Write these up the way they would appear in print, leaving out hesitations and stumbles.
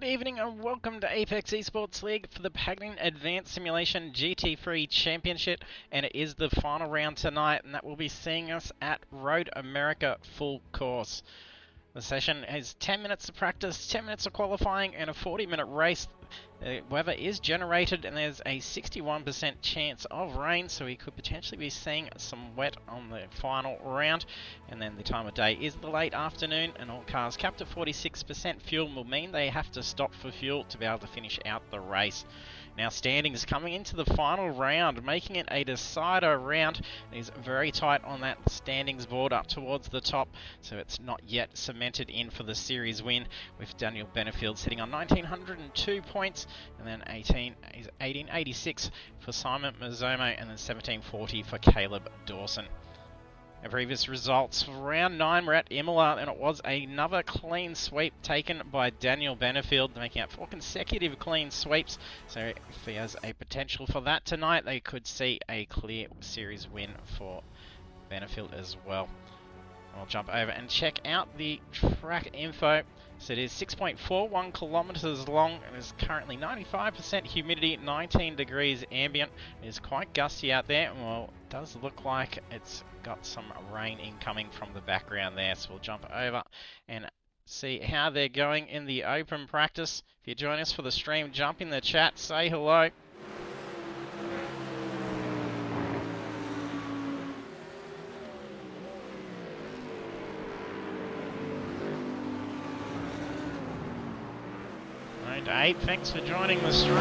evening and welcome to Apex Esports League for the Pagnian Advanced Simulation GT3 Championship, and it is the final round tonight, and that will be seeing us at Road America Full Course. The session has 10 minutes of practice, 10 minutes of qualifying, and a 40-minute race. The weather is generated and there's a 61% chance of rain, so we could potentially be seeing some wet on the final round. And then the time of day is the late afternoon, and all cars capped at 46% fuel will mean they have to stop for fuel to be able to finish out the race. Now standings coming into the final round, making it a decider round. It is very tight on that standings board up towards the top, so it's not yet cemented in for the series win, with Daniel Benefield sitting on 1,902 points, and then 1886 for Simon Mazzomo, and then 1740 for Caleb Dawson. Our previous results for round 9 were at Imola, and it was another clean sweep taken by Daniel Benefield, making out 4 consecutive clean sweeps. So if he has a potential for that tonight, they could see a clear series win for Benefield as well. I'll jump over and check out the track info. So it is 6.41 kilometers long, and is currently 95% humidity, 19 degrees ambient. It is quite gusty out there, and well, it does look like it's got some rain incoming from the background there. So we'll jump over and see how they're going in the open practice. If you join us for the stream, jump in the chat, say hello. Dave, thanks for joining the stream.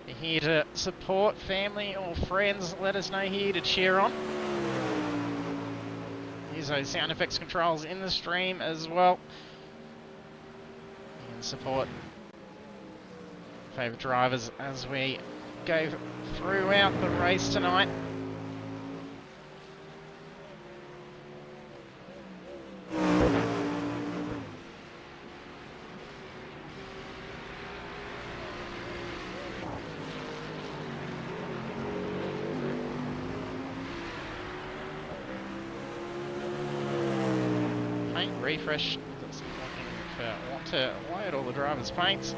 You're here to support family or friends, let us know here to cheer on. Use those sound effects controls in the stream as well. You can support favourite drivers as we go throughout the race tonight. Refresh. Want to load all the drivers' paints.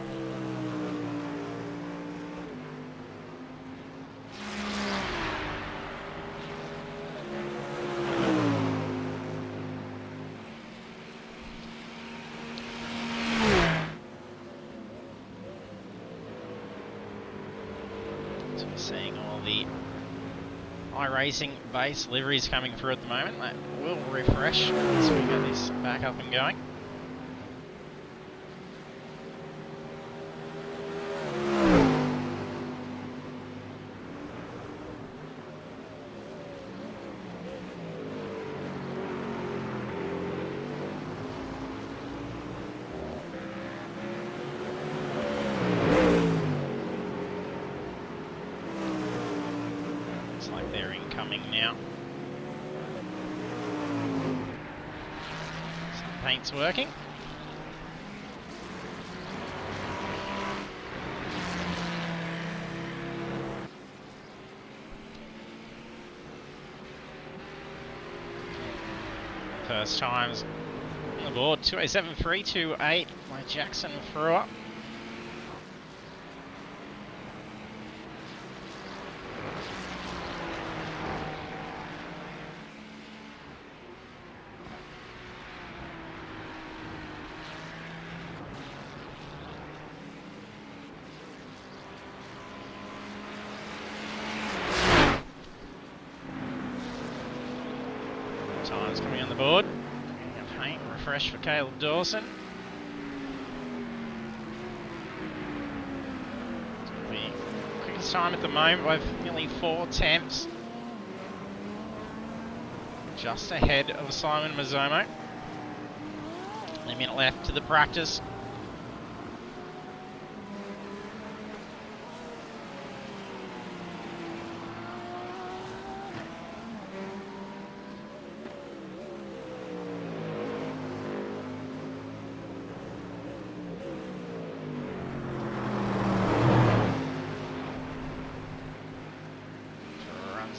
So we're seeing all the iRacing base liveries coming through at the moment. That will refresh once we get this back up and going. Now. Some paint's working. First times on the board, 207.328 by Jackson Frewer. Times coming on the board. Paint refresh for Caleb Dawson. The quickest time at the moment by nearly 4 tenths. Just ahead of Simon Mazzomo. A minute left to the practice.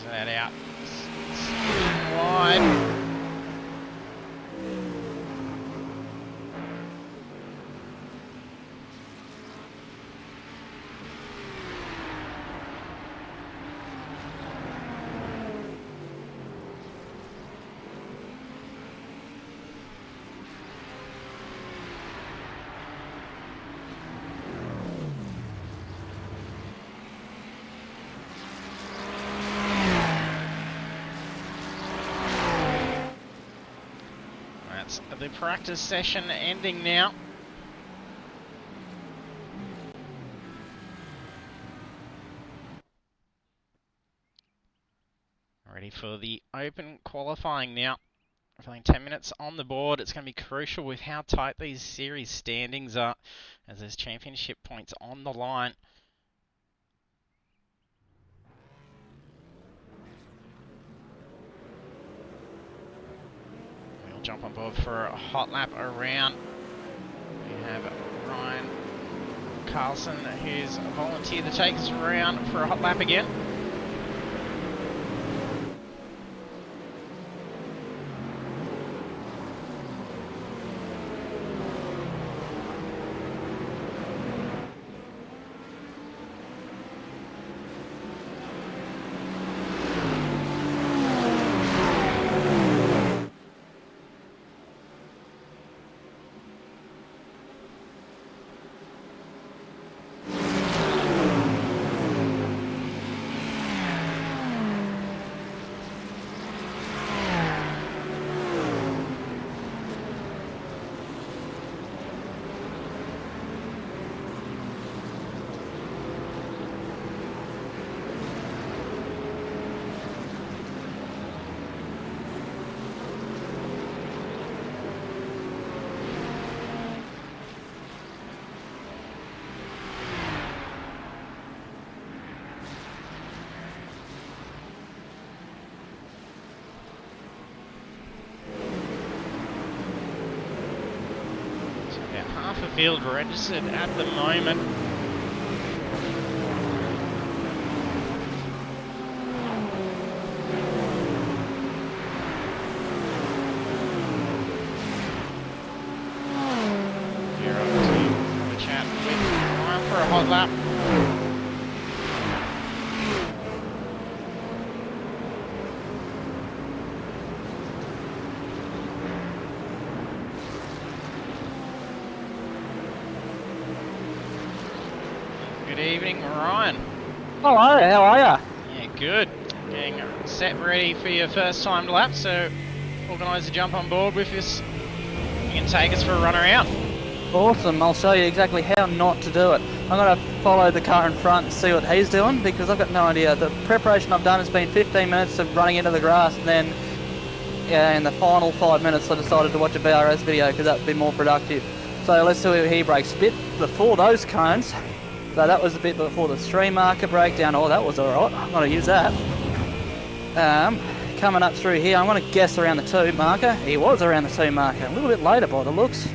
That out wide. That's the practice session ending now. Ready for the open qualifying now. With only 10 minutes on the board, it's going to be crucial with how tight these series standings are, as there's championship points on the line. We'll jump on board for a hot lap around. We have Ryan Carlson, who's volunteered to take us around for a hot lap again. Half a field registered at the moment. Here up to the chat with Ryan for a hot lap. Good evening, Ryan. Hello, how are ya? Yeah, good. Getting set ready for your first timed lap, so organise a jump on board with us. You can take us for a run around. Awesome, I'll show you exactly how not to do it. I'm going to follow the car in front and see what he's doing because I've got no idea. The preparation I've done has been 15 minutes of running into the grass, and then in the final 5 minutes I decided to watch a VRS video because that would be more productive. So let's see where he brakes. Bit before those cones. So that was a bit before the stream marker breakdown. Oh, that was alright. I'm going to use that. Coming up through here, I'm going to guess around the 2 marker. He was around the 2 marker. A little bit later by the looks.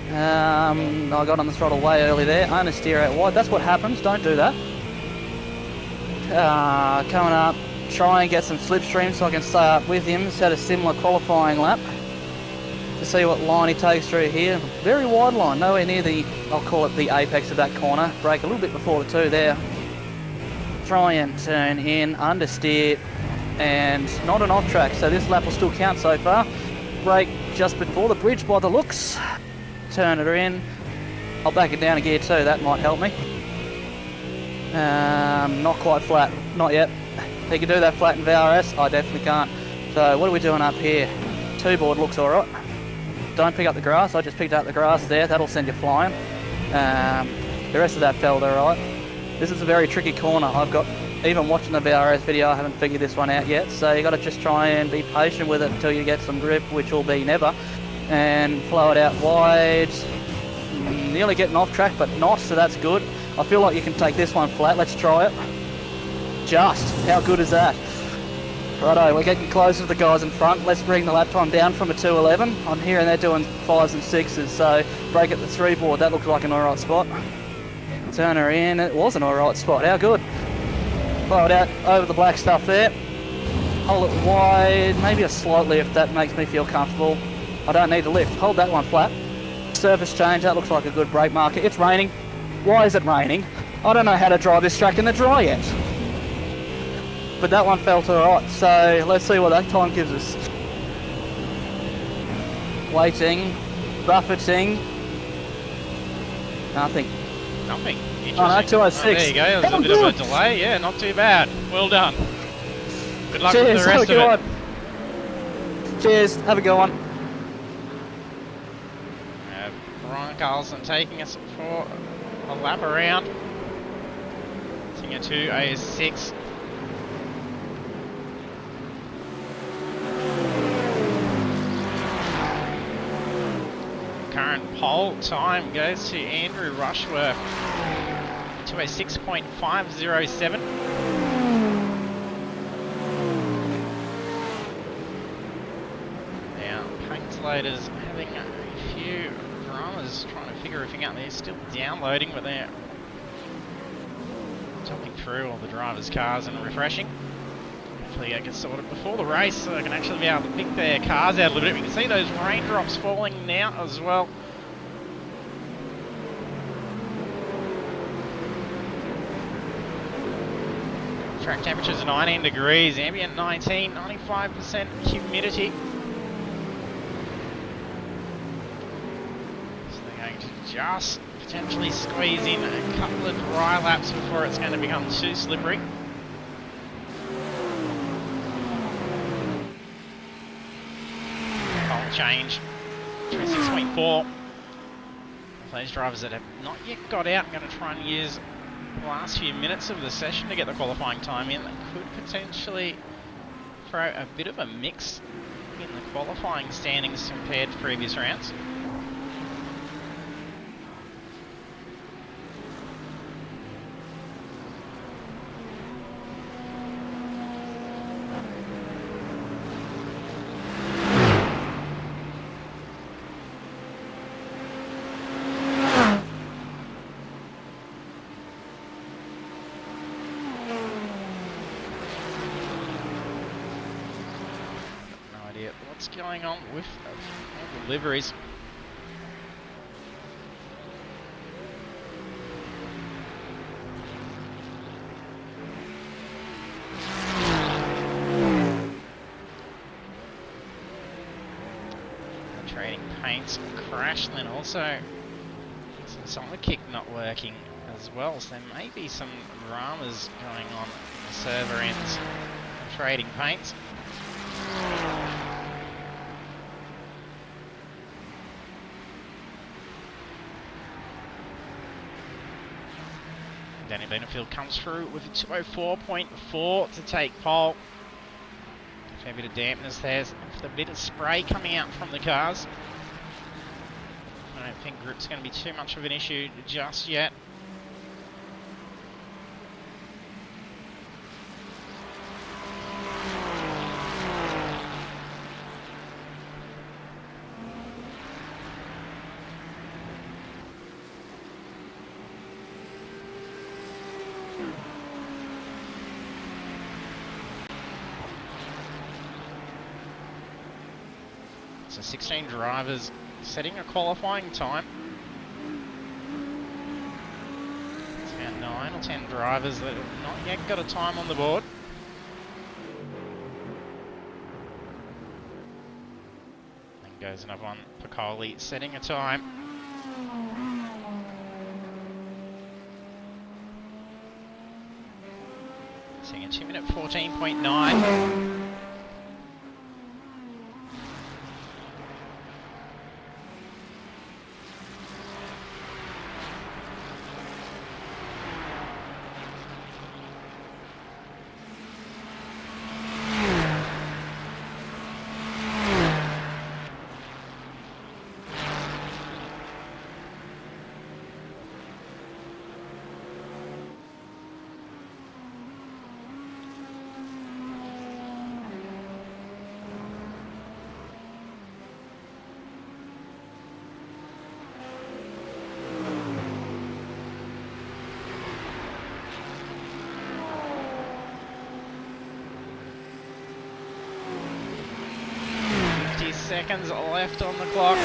I got on the throttle way early there. Understeer out wide. That's what happens. Don't do that. Coming up, try and get some slipstream so I can stay up with him. Set a similar qualifying lap to see what line he takes through here. Very wide line, nowhere near the, I'll call it the apex of that corner. Brake a little bit before the 2 there. Try and turn in, understeer, and not an off track, so this lap will still count so far. Brake just before the bridge by the looks. Turn it in. I'll back it down to gear 2, that might help me. Not quite flat, not yet. He can do that flat in VRS, I definitely can't. So what are we doing up here? 2 board looks alright. Don't pick up the grass, I just picked up the grass there, that'll send you flying. The rest of that felt alright. This is a very tricky corner. I've got, even watching the VRS video, I haven't figured this one out yet, so you got to just try and be patient with it until you get some grip, which will be never, and flow it out wide. Nearly getting off track, but not, so that's good. I feel like you can take this one flat. Let's try it. Just, how good is that? Righto, we're getting closer to the guys in front. Let's bring the lap time down from a 2:11. I'm hearing they're doing 5s and 6s, so brake at the 3 board. That looks like an alright spot. Turn her in. It was an alright spot. How good? Flow it out over the black stuff there. Hold it wide. Maybe a slight lift. That makes me feel comfortable. I don't need to lift. Hold that one flat. Surface change. That looks like a good brake marker. It's raining. Why is it raining? I don't know how to drive this track in the dry yet. But that one felt alright, so let's see what that time gives us. Waiting, buffeting, nothing. Nothing. Oh no, 206. Oh, there you go, there's a bit of a delay. Yeah, not too bad. Well done. Good luck Cheers, with the rest of it. Cheers, have a good one. Ron Carlson taking us for a lap around. Singer 2, AS6. Current pole time goes to Andrew Rushworth to a 6.507. Now, Paintslaters having a few dramas trying to figure everything out. They're still downloading, but they're jumping through all the drivers' cars and refreshing. Hopefully that gets sorted before the race so they can actually be able to pick their cars out a little bit. We can see those raindrops falling now as well. Track temperatures are 19 degrees, ambient 19, 95% humidity. So they're going to just potentially squeeze in a couple of dry laps before it's going to become too slippery. Pole change, 26.4. Those drivers that have not yet got out are going to try and use the last few minutes of the session to get the qualifying time in. That could potentially throw a bit of a mix in the qualifying standings compared to previous rounds. What's going on with the liveries? The trading paints crashed, and then also some solid kick not working as well, so there may be some dramas going on in the server ends of trading paints. Danny Benefield comes through with a 204.4 to take pole. A fair bit of dampness there, with a bit of spray coming out from the cars. I don't think grip's going to be too much of an issue just yet. So 16 drivers setting a qualifying time. It's about 9 or 10 drivers that have not yet got a time on the board. Then goes another one, Piccoli setting a time. Seeing a 2 minute 14.9. Seconds left on the clock.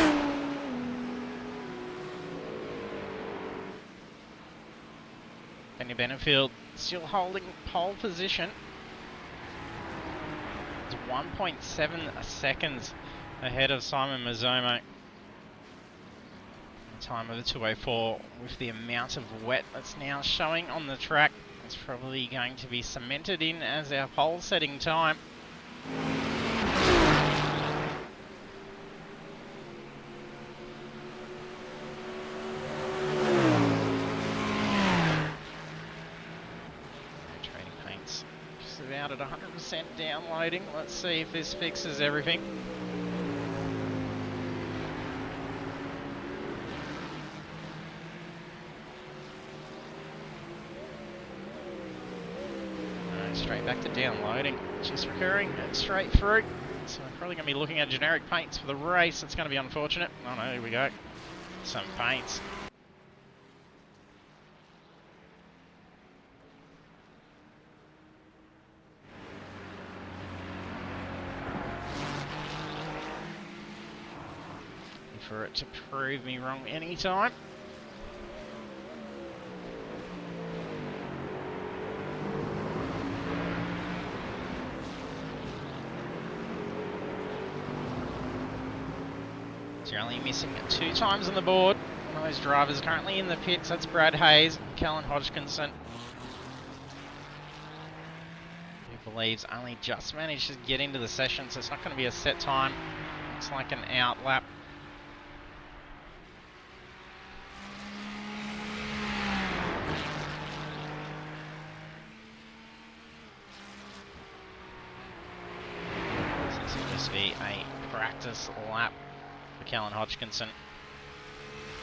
Danny Benefield still holding pole position. It's 1.7 seconds ahead of Simon Mazzomo. The time of the 204 with the amount of wet that's now showing on the track. It's probably going to be cemented in as our pole setting time. started 100% downloading. Let's see if this fixes everything. Straight back to downloading, just recurring straight through. So I'm probably going to be looking at generic paints for the race. It's going to be unfortunate. Oh no, here we go. Some paints. For it to prove me wrong anytime. So you're only missing 2 times on the board. One of those drivers currently in the pits, that's Brad Hayes, Callan Hodgkinson, who believes only just managed to get into the session, so it's not going to be a set time. It's like an out lap. So it's supposed to be a practice lap for Callan Hodgkinson.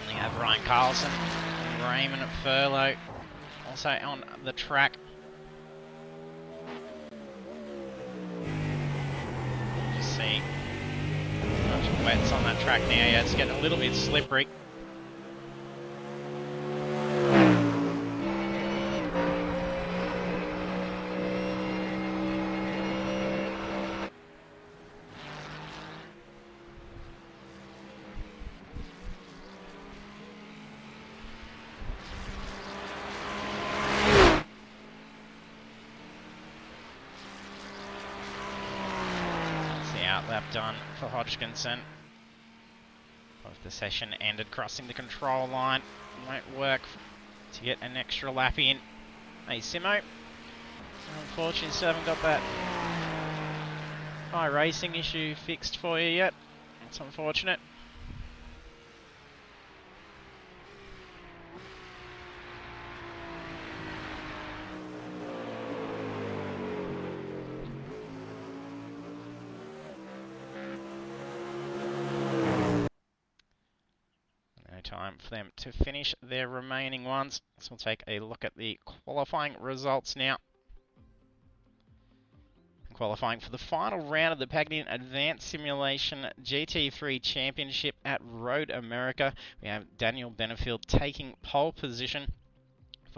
And they have Ryan Carlson and Raymond Furlow also on the track. You see a bunch of wets on that track now. Yeah, it's getting a little bit slippery. Lap done for Hodgkinson. Both the session ended crossing the control line. Won't work to get an extra lap in. Hey Simo, unfortunately still haven't got that iRacing issue fixed for you yet. It's unfortunate. Time for them to finish their remaining ones. So we'll take a look at the qualifying results now. Qualifying for the final round of the Pagnian Advanced Simulation GT3 Championship at Road America. We have Daniel Benefield taking pole position.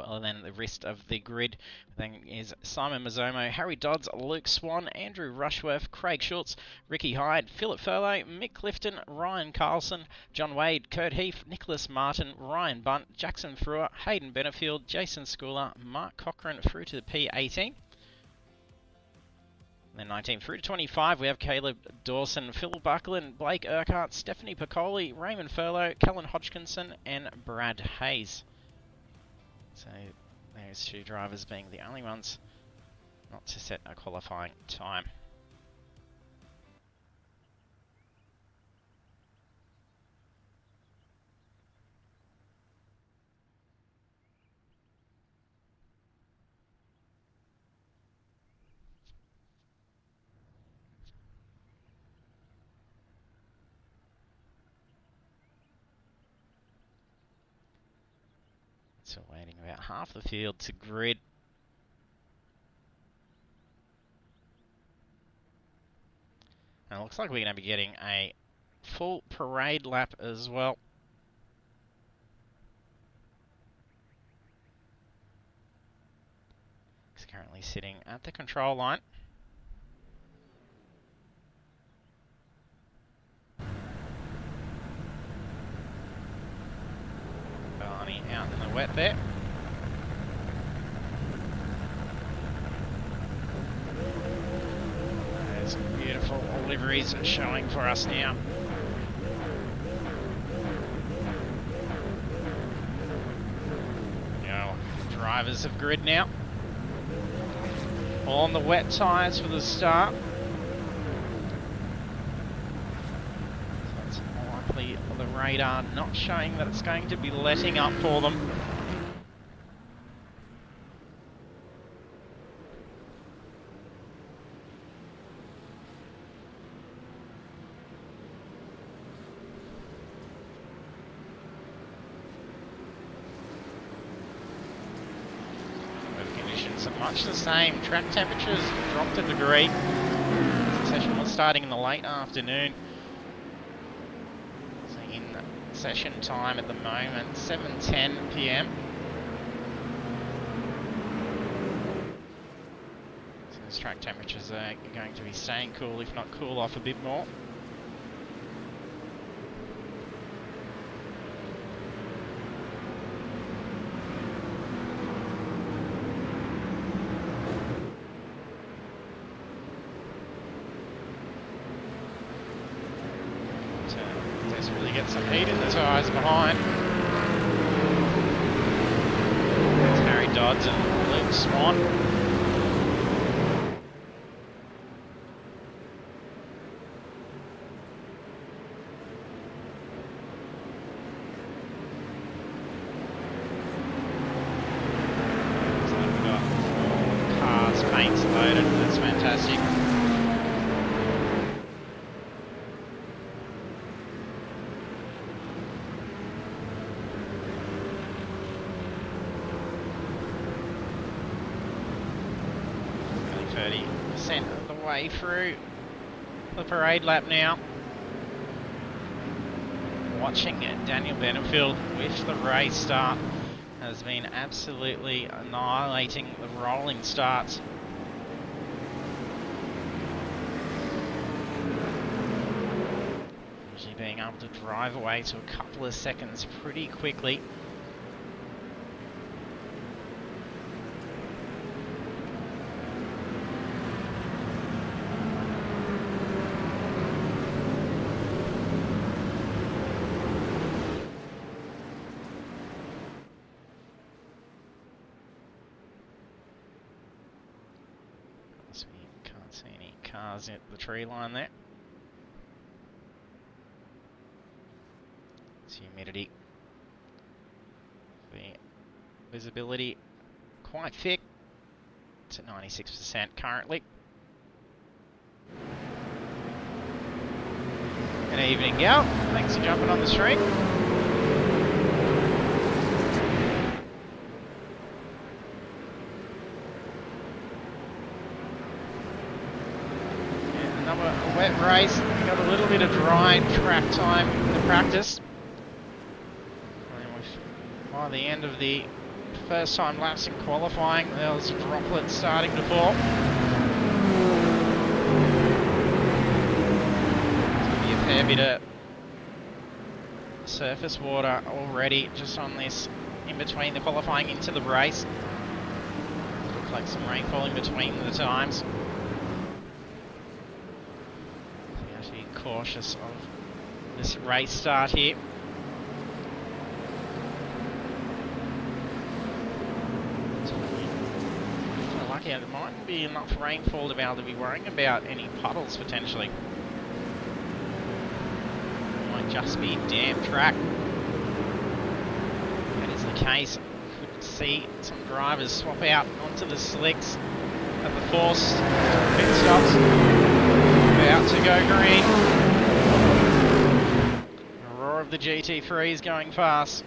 And then the rest of the grid then is Simon Mazzomo, Harry Dodds, Luke Swan, Andrew Rushworth, Craig Schultz, Ricky Hyde, Philip Furlow, Mick Clifton, Ryan Carlson, John Wade, Kurt Heath, Nicholas Martin, Ryan Bunt, Jackson Frewer, Hayden Benefield, Jason Schooler, Mark Cochran through to the P18. Then 19 through to 25, we have Caleb Dawson, Phil Buckland, Blake Urquhart, Stephanie Piccoli, Raymond Furlow, Callan Hodgkinson, and Brad Hayes. So those 2 drivers being the only ones not to set a qualifying time. So waiting about half the field to grid. And it looks like we're going to be getting a full parade lap as well. He's currently sitting at the control line. Barney out in the wet there. There's some beautiful liveries showing for us now. Drivers of grid now. On the wet tyres for the start. So it's more likely the radar not showing that it's going to be letting up for them. much the same. Track temperatures dropped a degree. The session was starting in the late afternoon. So in session time at the moment, 7:10 p.m. So those track temperatures are going to be staying cool, if not cool off a bit more. Desperately get some heat in the tyres behind. There's Harry Dodds and Luke Swan. So we've got 4 cars, paints loaded. That's fantastic. Of the way through the parade lap now. Watching Daniel Benefield with the race start has been absolutely annihilating the rolling starts. Usually being able to drive away to a couple of seconds pretty quickly. Can't see any cars at the tree line there. It's humidity. The visibility quite thick. It's at 96% currently. Good evening, Gal. Thanks for jumping on the stream. A wet race, got a little bit of dry track time in the practice. And by the end of the first time laps in qualifying, there was droplets starting to fall. There's be a fair bit of surface water already just on this in between the qualifying into the race. Looks like some rainfall in between the times. Cautious of this race start here. So lucky it mightn't be enough rainfall to be able to be worrying about any puddles potentially. It might just be damp track. If that is the case, could see some drivers swap out onto the slicks at the forced pit stops. About to go green. The roar of the GT3 is going fast.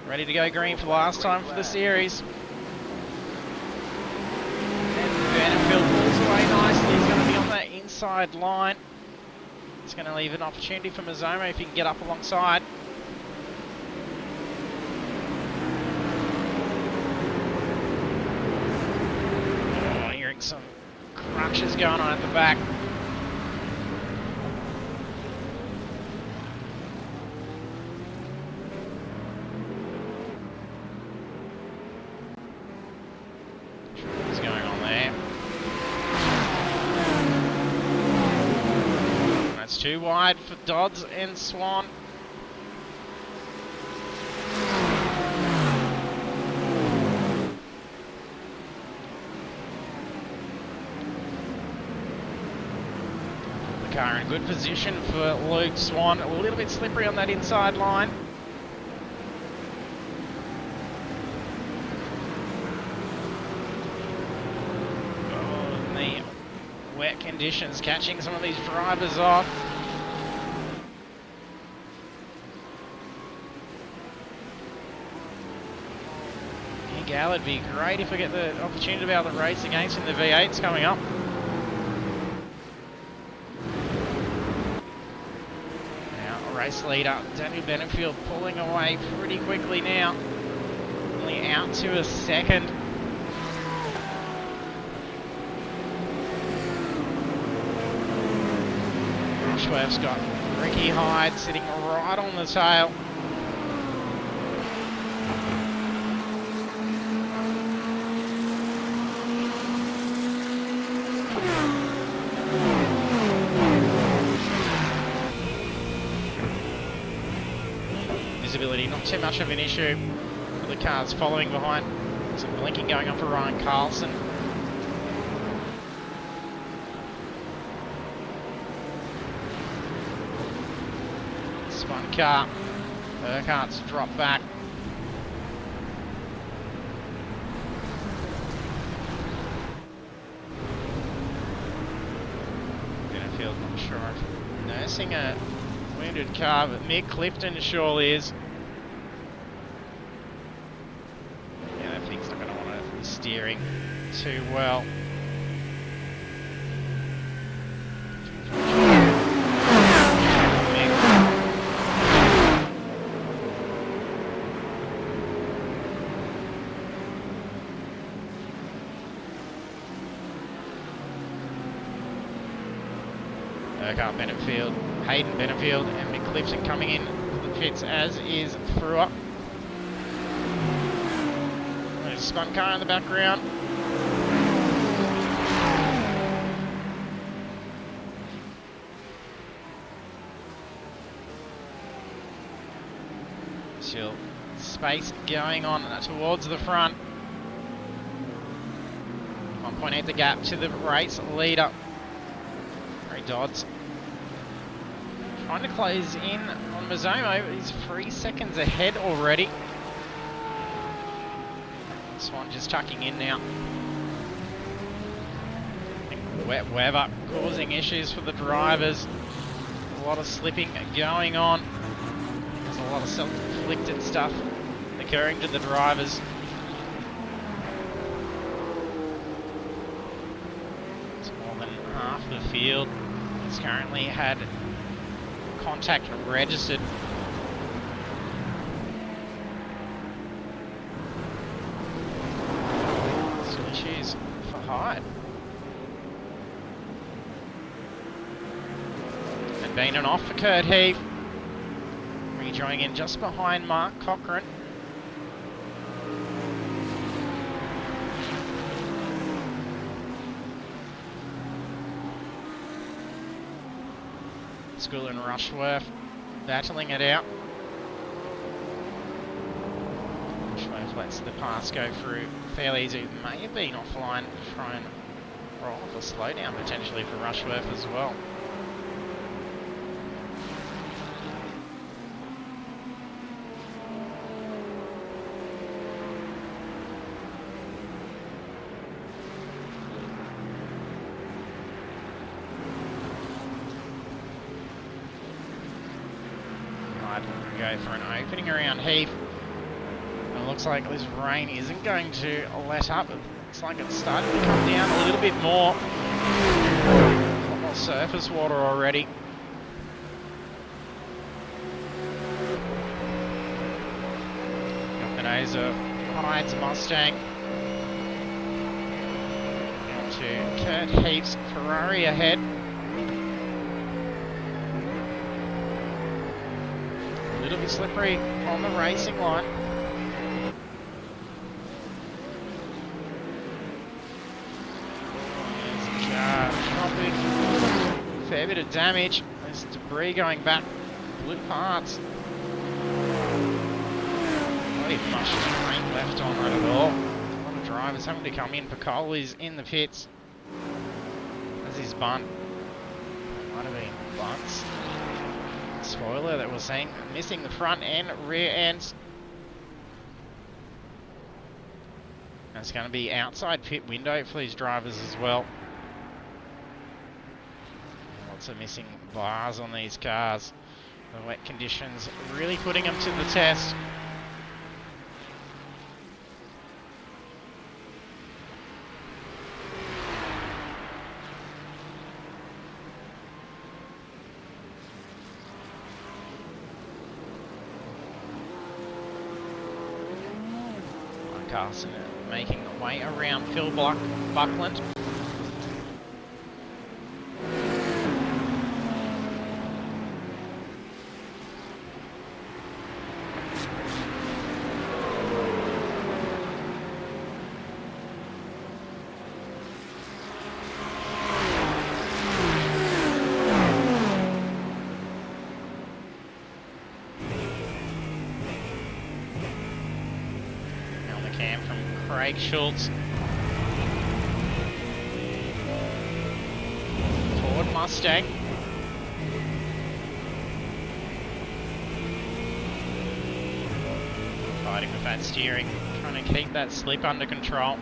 Ready to go green for the last time for the series. And Vanderfield pulls away nicely. He's going to be on that inside line. It's going to leave an opportunity for Mazzomo if he can get up alongside. Oh, hearing some crunches going on at the back. Too wide for Dodds and Swan. The car in good position for Luke Swan. A little bit slippery on that inside line. Oh, and the wet conditions catching some of these drivers off. Gal, it'd be great if we get the opportunity to be able to race against in the V8s coming up. Now, race leader, Daniel Benefield pulling away pretty quickly now. Only out to a second. Rushworth's got Ricky Hyde sitting right on the tail. Visibility not too much of an issue for the cars following behind. Some blinking going on for Ryan Carlson. Spun car. Urquhart's dropped back. Benefield not sure if nursing a wounded car, but Mick Clifton surely is. Yeah, that thing's not going to want to be steering too well. Urquhart Benefield, Hayden Benefield, and Mick Clifton coming in for the pits, as is Frewer. There's a spun car in the background. Still space going on towards the front. 1.8 the gap to the race leader. Ray Dodds trying to close in on Mazzomo, but he's 3 seconds ahead already. Swan just tucking in now. Wet weather causing issues for the drivers. A lot of slipping going on. There's a lot of self-inflicted stuff occurring to the drivers. It's more than half the field has currently had contact registered. Still issues for Hyde. And been and off for Kurt Heath. Rejoining in just behind Mark Cochran. School and Rushworth battling it out. Rushworth lets the pass go through fairly easy. May have been offline to try and roll off a slowdown potentially for Rushworth as well. Go for an opening around Heath. And it looks like this rain isn't going to let up. It looks like it's starting to come down a little bit more. A lot more surface water already. Gopinaza hides Mustang. Down to Kurt Heath's Ferrari ahead. A little bit slippery on the racing line. There's a car dropping. Fair bit of damage. There's debris going back. Blue parts. Not even much paint left on that at all. A lot of drivers having to come in. Piccoli's in the pits. As his bunt. Might have been bunts. Spoiler that we're seeing, missing the front and rear ends. That's going to be outside pit window for these drivers as well. Lots of missing bars on these cars. The wet conditions really putting them to the test. Carson making the way around Phil Buckland. Cam from Craig Schultz. Ford Mustang. Fighting with that steering, trying to keep that slip under control.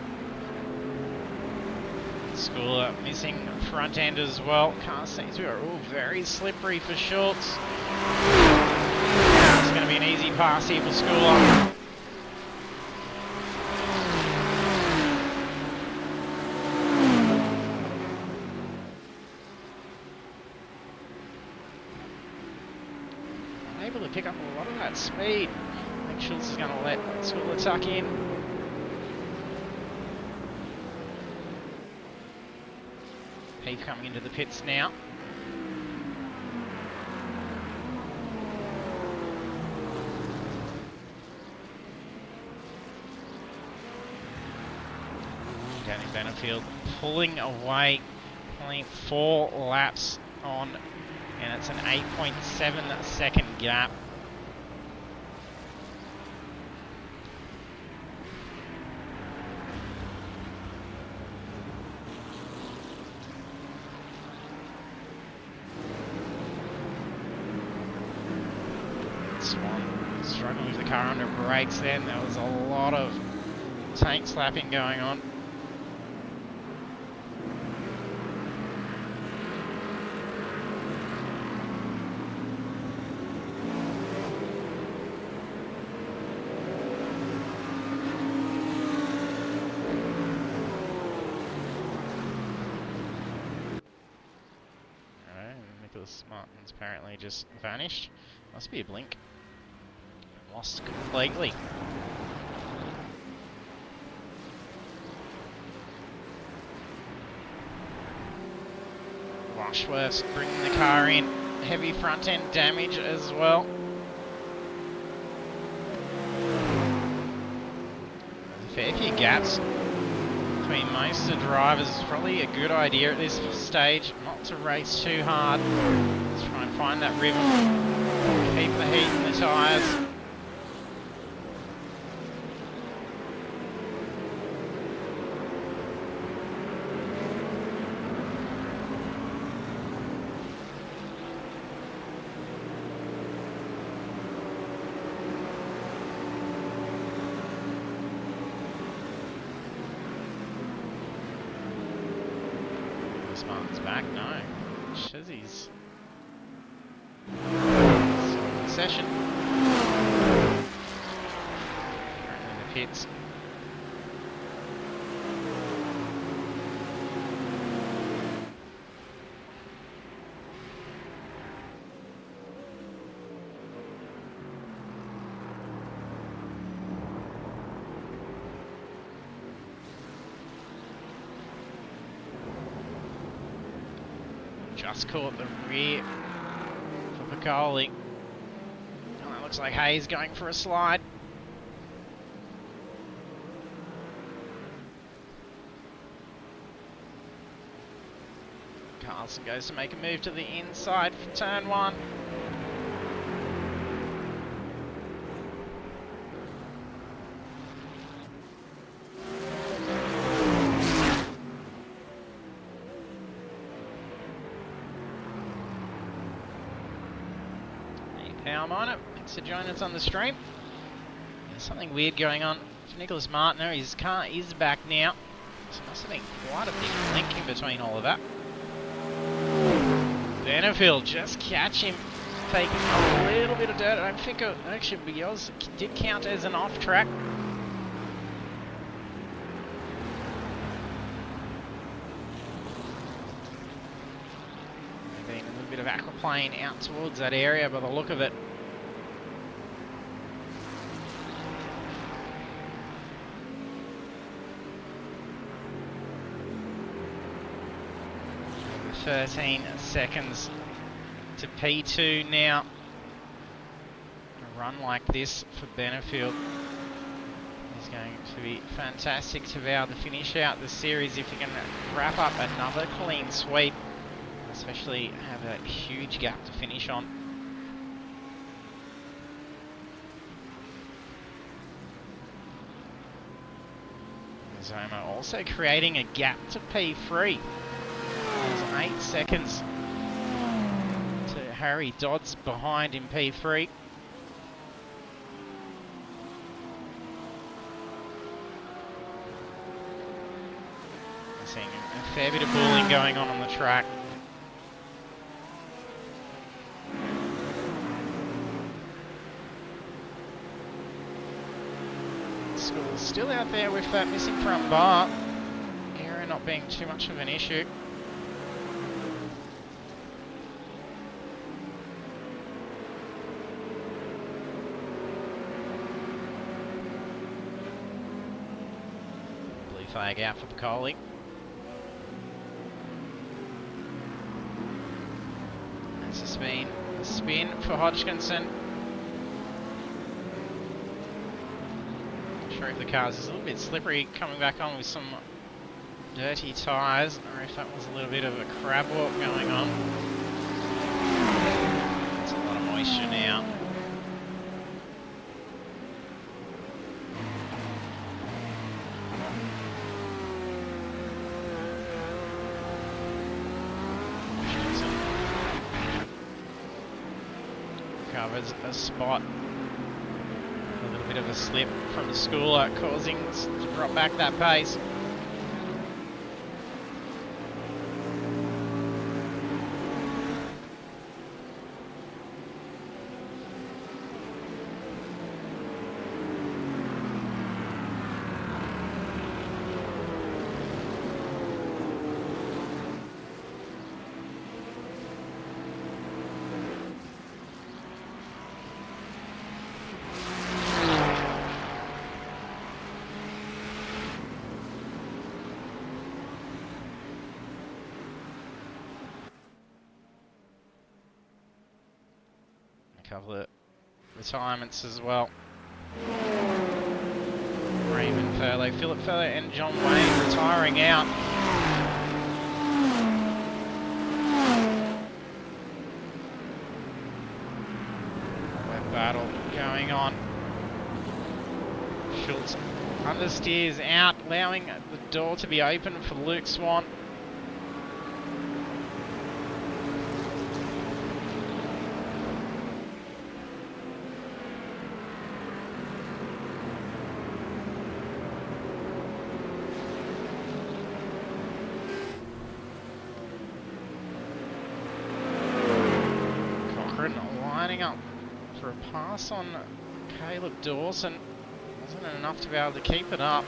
Schooler missing front end as well. Car seems to be all very slippery for Schultz. It's going to be an easy pass here for Schooler. Able to pick up a lot of that speed. I think Schultz is going to let Schooler tuck in. Heath coming into the pits now. Danny Benefield pulling away, only 4 laps on, and it's an 8.7 second gap. Swan struggling with the car under brakes then. There was a lot of tank slapping going on. Martin's apparently just vanished. Must be a blink. Lost completely. Washworth's bringing the car in. Heavy front end damage as well. There's a fair few gaps between most of the drivers. It's probably a good idea at this stage not to race too hard. Let's try and find that rhythm. Keep the heat in the tyres. Martin's back, no. Shizzy's in session. Currently in the pits. Just caught the rear for Piccoli. Oh, that looks like Hayes going for a slide. Carlson goes to make a move to the inside for turn 1. Power miner, thanks for joining us on the stream. There's something weird going on for Nicholas Martin. His car is back now. So must have been quite a big link in between all of that. Benefield just catch him, taking a little bit of dirt. I don't think it actually because it did count as an off track. Being a little bit of aquaplane out towards that area by the look of it. 13 seconds to P2 now. A run like this for Benefield is going to be fantastic to be able to finish out the series if you can wrap up another clean sweep, especially have a huge gap to finish on. Zoma also creating a gap to P3. There's 8 seconds to Harry Dodds behind in P3. Seeing a fair bit of bullying going on the track. School's still out there with that missing front bar. Error not being too much of an issue. Blue flag out for Piccoli. That's a spin for Hodgkinson. Sure if the car's is a little bit slippery coming back on with some dirty tyres, or if that was a little bit of a crab walk going on. There's a lot of moisture now. Covers a spot. A little bit of a slip from the schooler, causing us to drop back that pace. Couple of retirements as well. Raymond Furlow, Philip Furlow and John Wayne retiring out. Web battle going on. Schultz understeers out, allowing the door to be open for Luke Swan. Up for a pass on Caleb Dawson. Wasn't enough to be able to keep it up.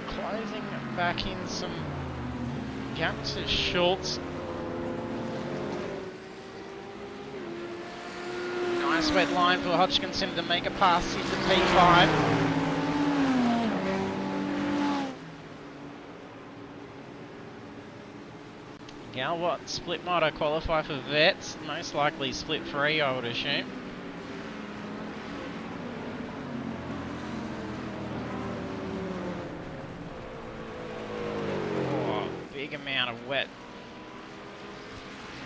Closing back in some gap to Schultz. Nice wet line for Hodgkinson to make a pass into P5. Galwatt split motor qualify for vets, most likely split free I would assume. Oh, big amount of wet.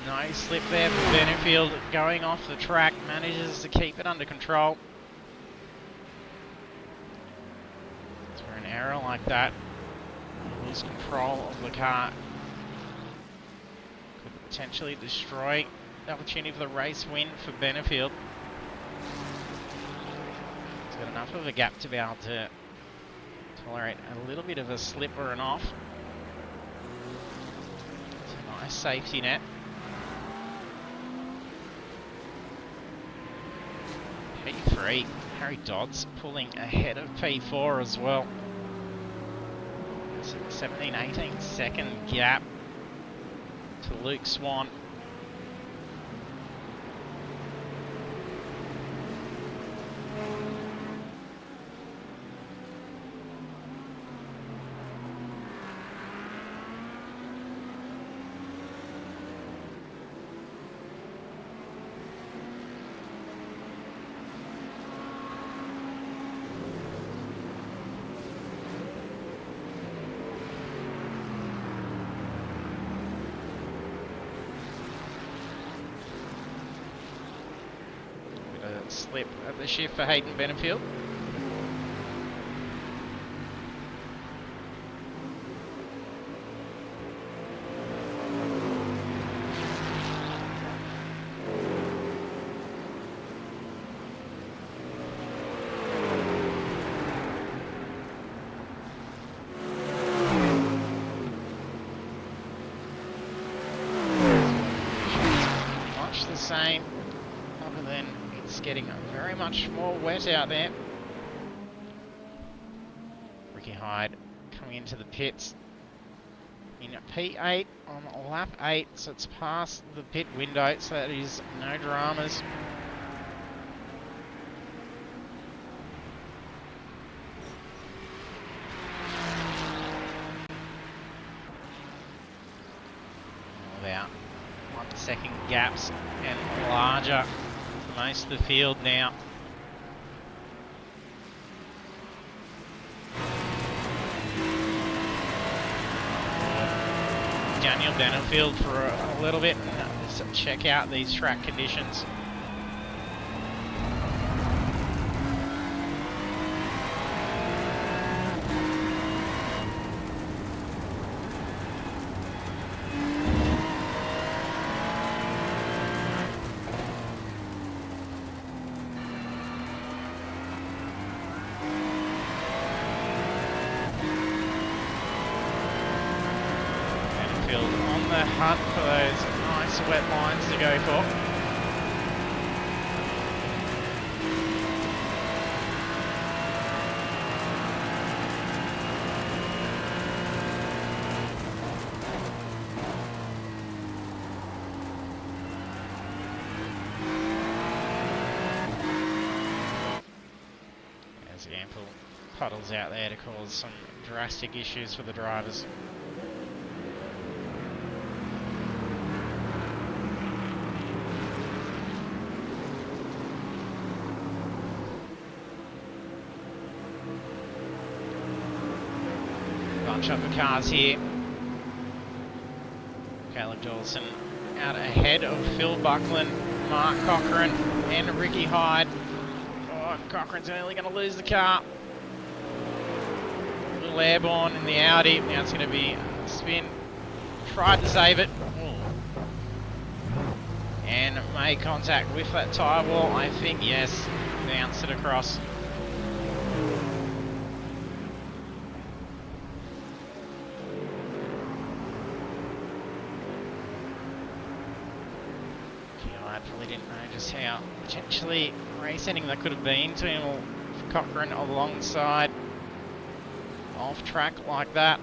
No slip there for Benefield, going off the track, manages to keep it under control. For an error like that, you lose control of the car. Could potentially destroy the opportunity for the race win for Benefield. He's got enough of a gap to be able to tolerate a little bit of a slip or an off. It's a nice safety net. P3, Harry Dodds pulling ahead of P4 as well. 17, 18 second gap to Luke Swan. Slip at the shift for Hayden Benefield. Much the same, other than it's getting very much more wet out there. Ricky Hyde coming into the pits in P8 on lap 8, so it's past the pit window, so that is no dramas. About 1 second gaps and larger for most of the field now. Daniel Benefield for a little bit and just check out these track conditions. On the hunt for those nice wet lines to go for. There's ample puddles out there to cause some drastic issues for the drivers. Bunch up the cars here. Caleb Dawson out ahead of Phil Buckland, Mark Cochran and Ricky Hyde. Oh, Cochran's only going to lose the car. A little airborne in the Audi. Now it's going to be a spin. Tried to save it. Ooh. And made contact with that tyre wall, I think, yes. Bounced it across. Probably didn't know just how potentially race ending that could have been to him, or Cochran alongside off track like that.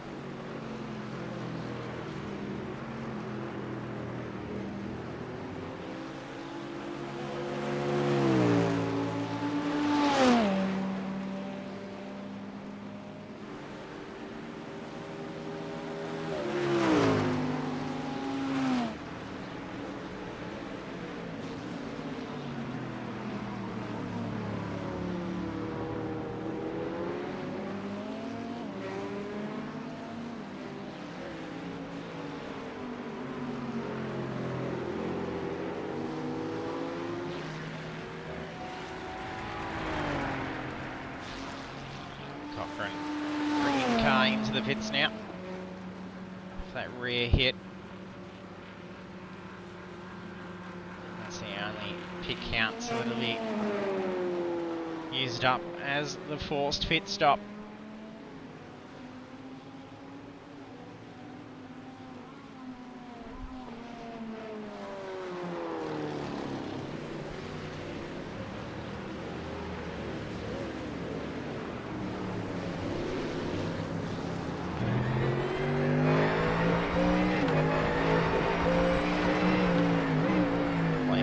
Cochran bringing the car into the pits now. That rear hit. That's the only pit count, so it'll be used up as the forced pit stop.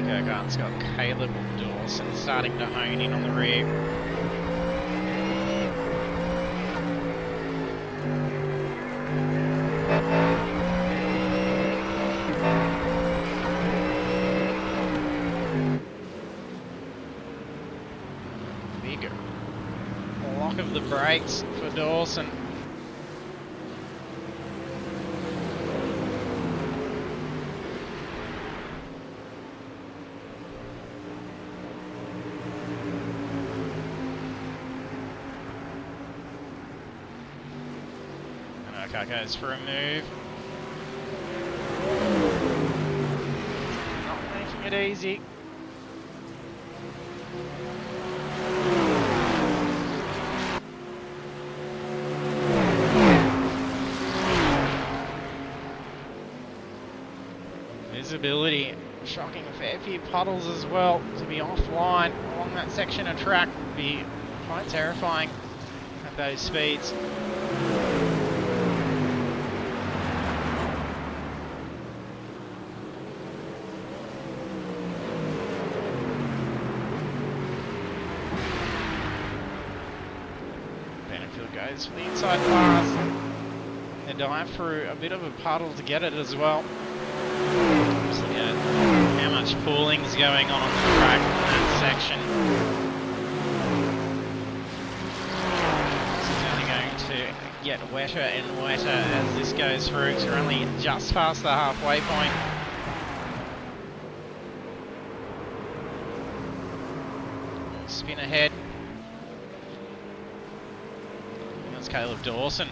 Go-kart's got Caleb Dawson starting to hone in on the rear. Big lock of the brakes for Dawson. Okay, goes for a move. Not making it easy. Visibility, shocking, a fair few puddles as well. To be offline along that section of track would be quite terrifying at those speeds. Goes for the inside pass. They dive through a bit of a puddle to get it as well. Just looking at how much pooling's going on the track in that section. This is only going to get wetter and wetter as this goes through. So we're only just past the halfway point. Spin ahead. Caleb Dawson.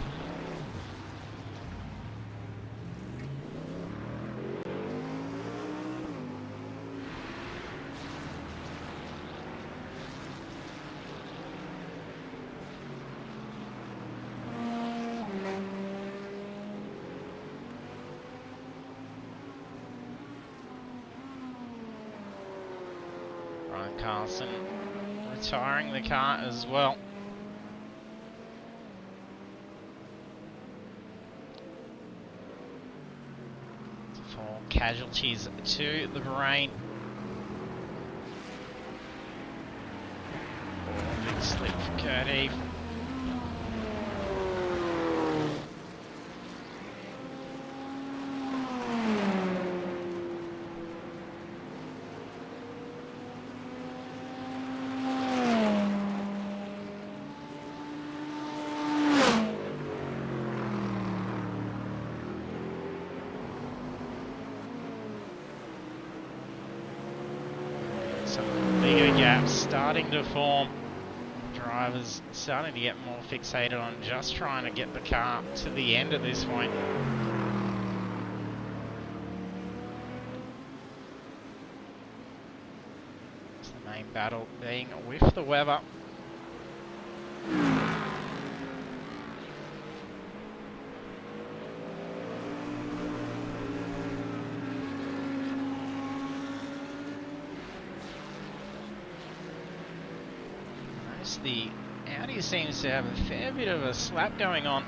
Ryan Carlson retiring the car as well. 4 casualties to the brain. Big slip for Curdy. Some bigger gaps starting to form. Drivers starting to get more fixated on just trying to get the car to the end at this point. It's the main battle being with the weather. The Audi seems to have a fair bit of a slap going on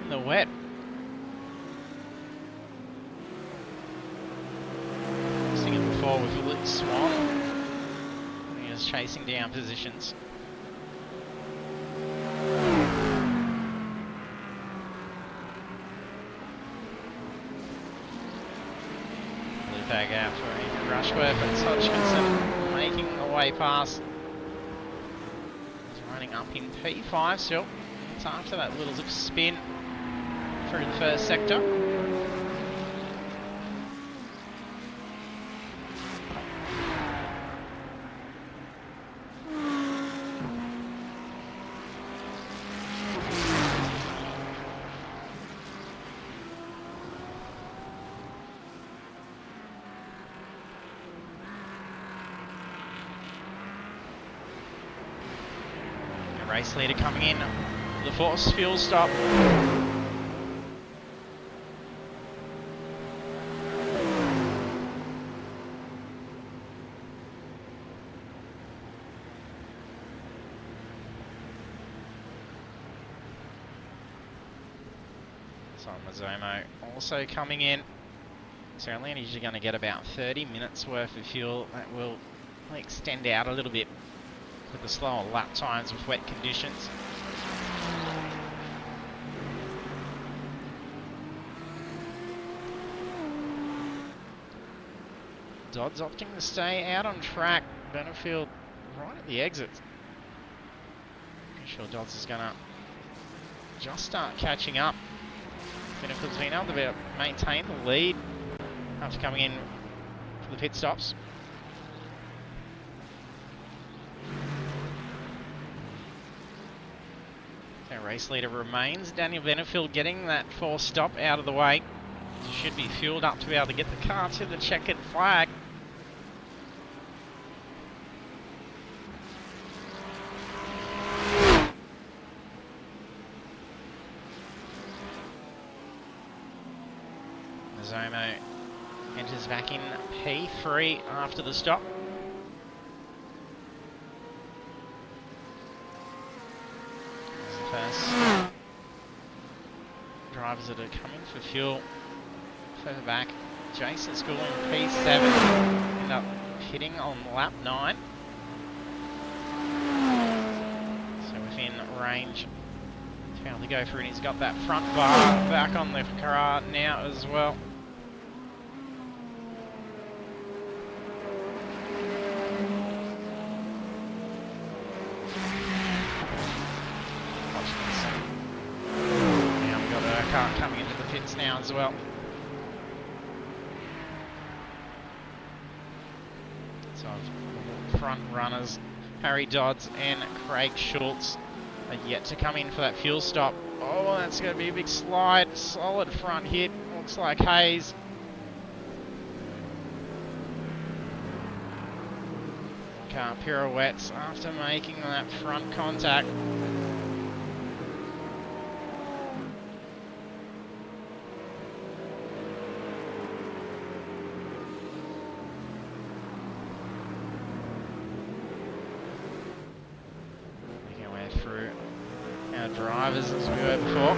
in the wet. Seen it before with Luke Swan. He was chasing down positions. Blue flag out for Ethan Rushworth, and Hodgkinson making the way past. Up in P5 still. It's after that little spin through the first sector. Race leader coming in, the forced fuel stop. So Mazzomo also coming in. So Atlantis, you're going to get about 30 minutes worth of fuel. That will extend out a little bit with the slower lap times with wet conditions. Dodds opting to stay out on track. Benefield right at the exits. Pretty sure Dodds is going to just start catching up. Benefield's been able to maintain the lead after coming in for the pit stops. So race leader remains Daniel Benefield, getting that forced stop out of the way. He should be fueled up to be able to get the car to the checkered flag. Zomo enters back in P3 after the stop. There's the first drivers that are coming for fuel. Further back, Jason School in P7, end up hitting on lap 9. So within range to be able to go through, and he's got that front bar back on the car now as well. Car coming into the pits now as well. So front runners Harry Dodds and Craig Schultz are yet to come in for that fuel stop. Oh, that's going to be a big slide. Solid front hit. Looks like Hayes. Car pirouettes after making that front contact. Through our drivers as we were before.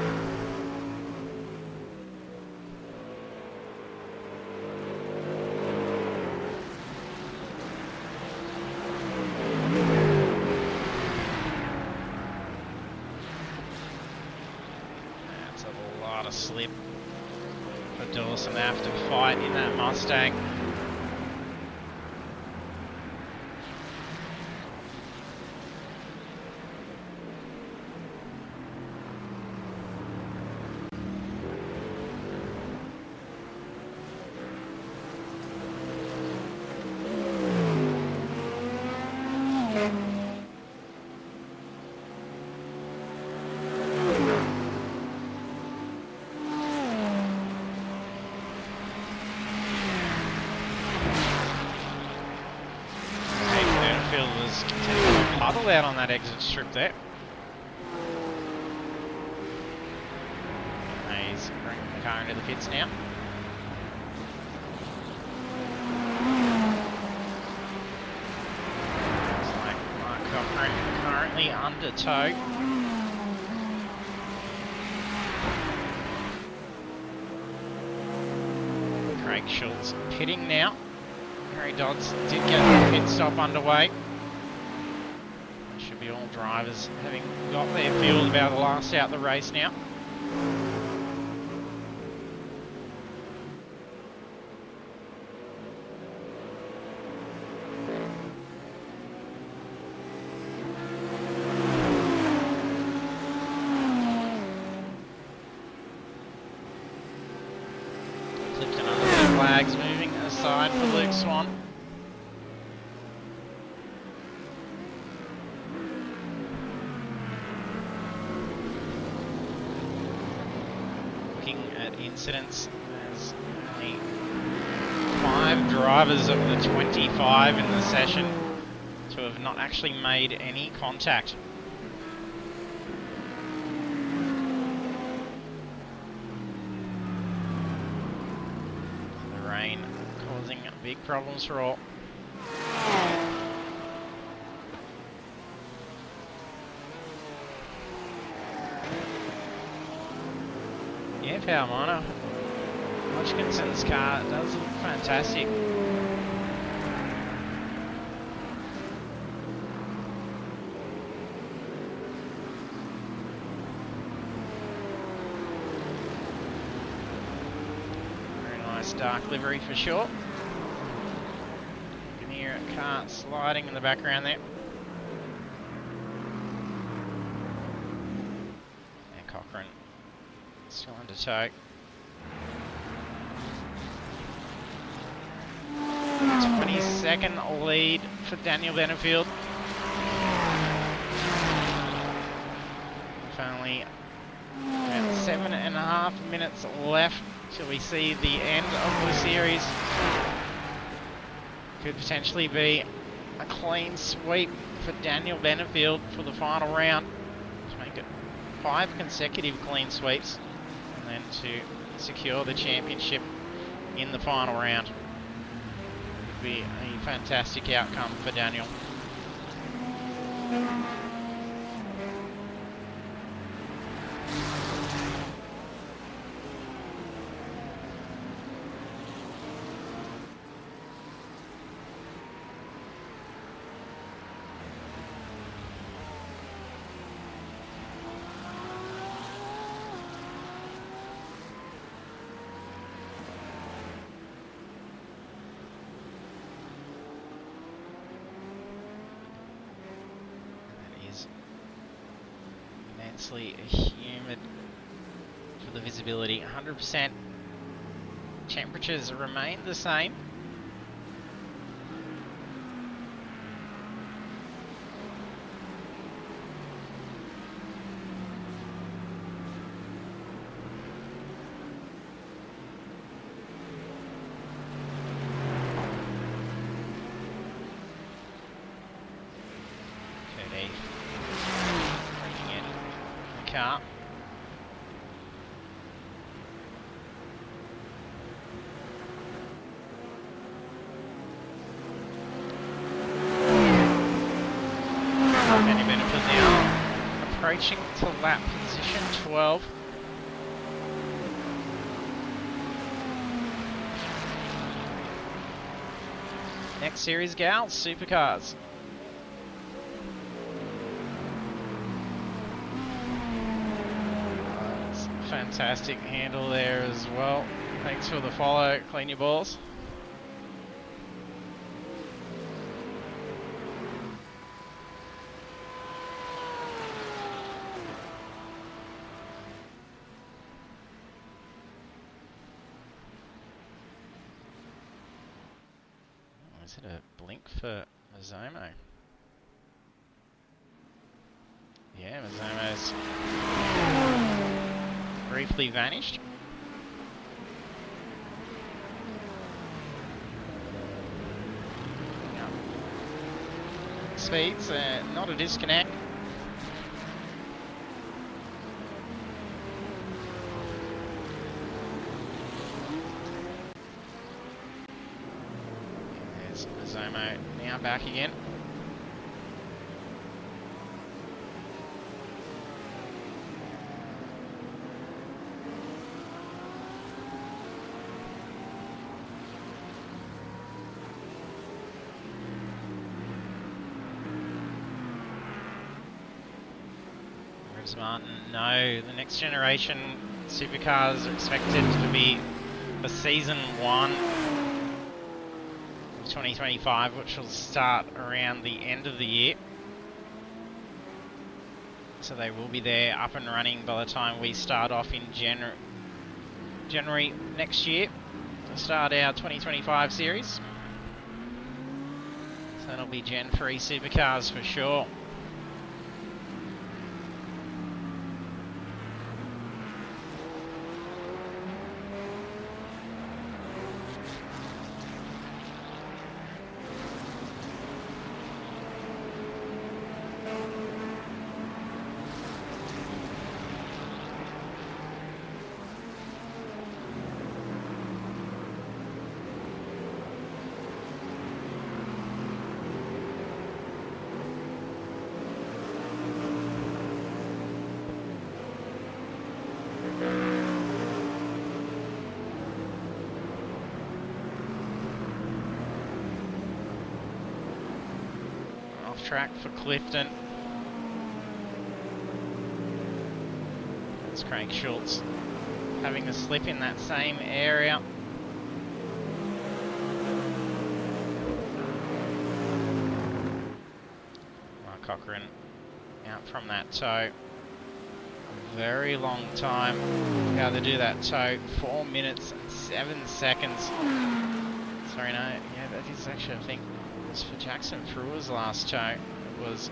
That's a lot of slip for Dawson to have to fight in that Mustang. Was continuing to puddle out on that exit strip there. He's bringing the car into the pits now. Looks like Mark Cochran currently under tow. Craig Schultz pitting now. Harry Dodds did get the pit stop underway. Should be all drivers having got their fuel about to last out the race now. Clifton under the flags, moving aside for Luke Swan. Looking at incidents, there's only 5 drivers of the 25 in the session to have not actually made any contact. The rain causing big problems for all. Yeah, Power Miner. Hodgkinson's car does look fantastic. Very nice dark livery for sure. You can hear a car sliding in the background there. And Cochrane still under tow. 22nd lead for Daniel Benefield. With only about 7.5 minutes left till we see the end of the series. Could potentially be a clean sweep for Daniel Benefield for the final round to make it 5 consecutive clean sweeps and then to secure the championship in the final round. Would be a fantastic outcome for Daniel. Immensely humid for the visibility. 100%. Temperatures remain the same. Car. Any benefit now, approaching to lap position 12. Next series, gals, supercars. Fantastic handle there as well. Thanks for the follow. Clean your balls. Oh, is it a blink for Mazomo? Yeah, Mazomo's briefly vanished. Speeds, not a disconnect. There's Mazomo now back again. Martin, no, the next generation supercars are expected to be for season 1 of 2025, which will start around the end of the year. So they will be there up and running by the time we start off in January next year to start our 2025 series. So that'll be Gen 3 supercars for sure. Off track for Clifton. It's Craig Schultz having a slip in that same area. Mark Cochran out from that tow. A very long time how to do that tow. 4 minutes and 7 seconds. Sorry, no, yeah, that is actually, I think, it was for Jackson Frewer's last tow. It was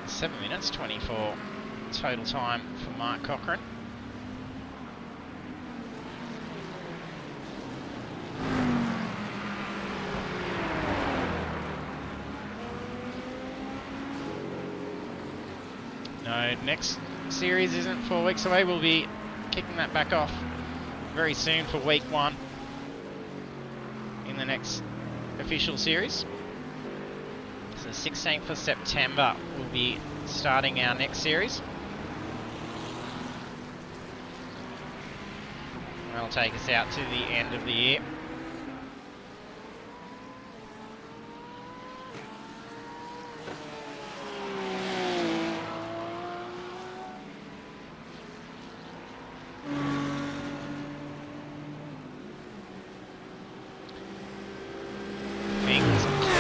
7 minutes 24 total time for Mark Cochran. No, next series isn't 4 weeks away. We'll be kicking that back off very soon for week 1 in the next official series. So 16th of September we'll be starting our next series. That'll take us out to the end of the year.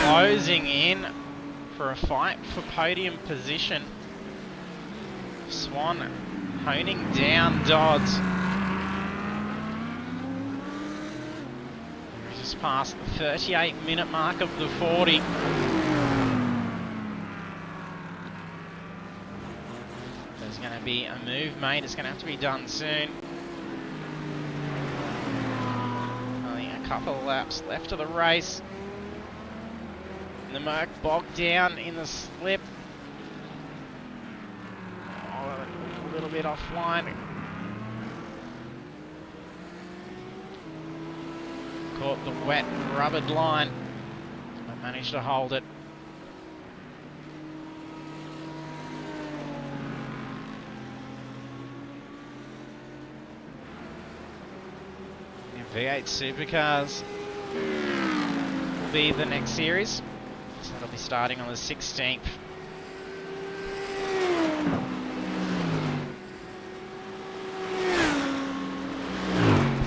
Closing in for a fight for podium position. Swan honing down Dodds. We're just past the 38-minute mark of the 40. There's going to be a move made. It's going to have to be done soon. Only a couple of laps left of the race. The Merc bogged down in the slip. Oh, a little bit offline. Caught the wet rubbered line, but managed to hold it. V8 Supercars will be the next series. So that'll be starting on the 16th.